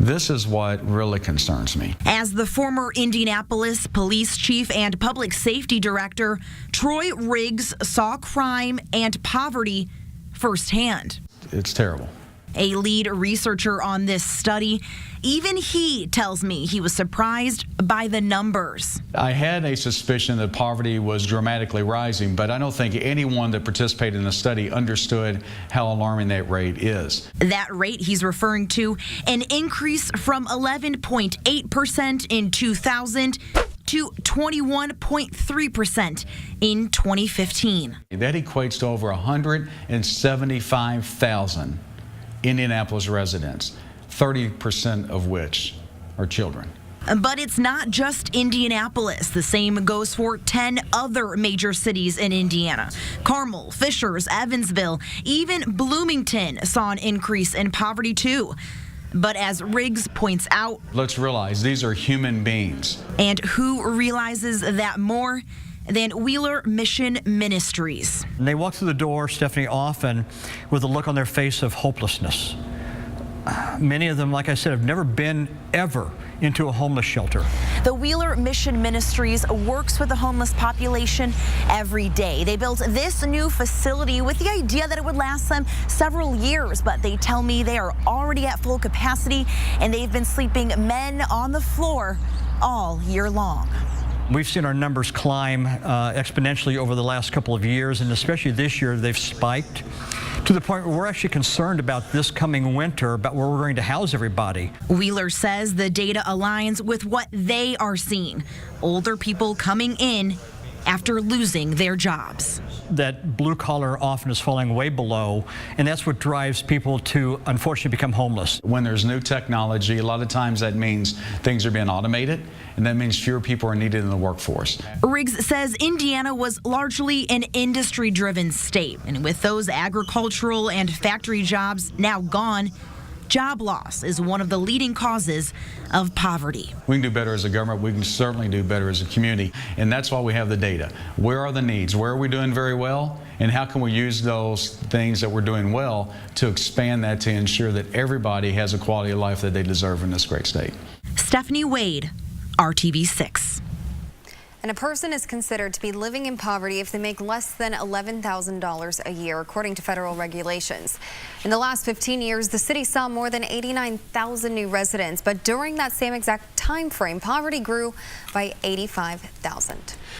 This is what really concerns me. As the former Indianapolis police chief and public safety director, Troy Riggs saw crime and poverty firsthand. It's terrible. A lead researcher on this study, even he tells me he was surprised by the numbers. I had a suspicion that poverty was dramatically rising, but I don't think anyone that participated in the study understood how alarming that rate is. That rate he's referring to, an increase from 11.8% in 2000 to 21.3% in 2015. That equates to over 175,000 Indianapolis residents, 30% of which are children. But it's not just Indianapolis. The same goes for 10 other major cities in Indiana. Carmel, Fishers, Evansville, even Bloomington saw an increase in poverty too. But as Riggs points out, let's realize these are human beings. And who realizes that more than Wheeler Mission Ministries? And they walk through the door, Stephanie, often with a look on their face of hopelessness. Many of them, like I said, have never been ever into a homeless shelter. The Wheeler Mission Ministries works with the homeless population every day. They built this new facility with the idea that it would last them several years, but they tell me they are already at full capacity and they've been sleeping men on the floor all year long. We've seen our numbers climb exponentially over the last couple of years, and especially this year they've spiked to the point where we're actually concerned about this coming winter, about where we're going to house everybody. Wheeler says the data aligns with what they are seeing. Older people coming in after losing their jobs. That blue collar often is falling way below, and that's what drives people to unfortunately become homeless. When there's new technology, a lot of times that means things are being automated, and that means fewer people are needed in the workforce. Riggs says Indiana was largely an industry-driven state, and with those agricultural and factory jobs now gone, job loss is one of the leading causes of poverty. We can do better as a government. We can certainly do better as a community, and that's why we have the data. Where are the needs? Where are we doing very well? And how can we use those things that we're doing well to expand that to ensure that everybody has a quality of life that they deserve in this great state? Stephanie Wade, RTV6. And a person is considered to be living in poverty if they make less than $11,000 a year, according to federal regulations. In the last 15 years, the city saw more than 89,000 new residents, but during that same exact time frame, poverty grew by 85,000.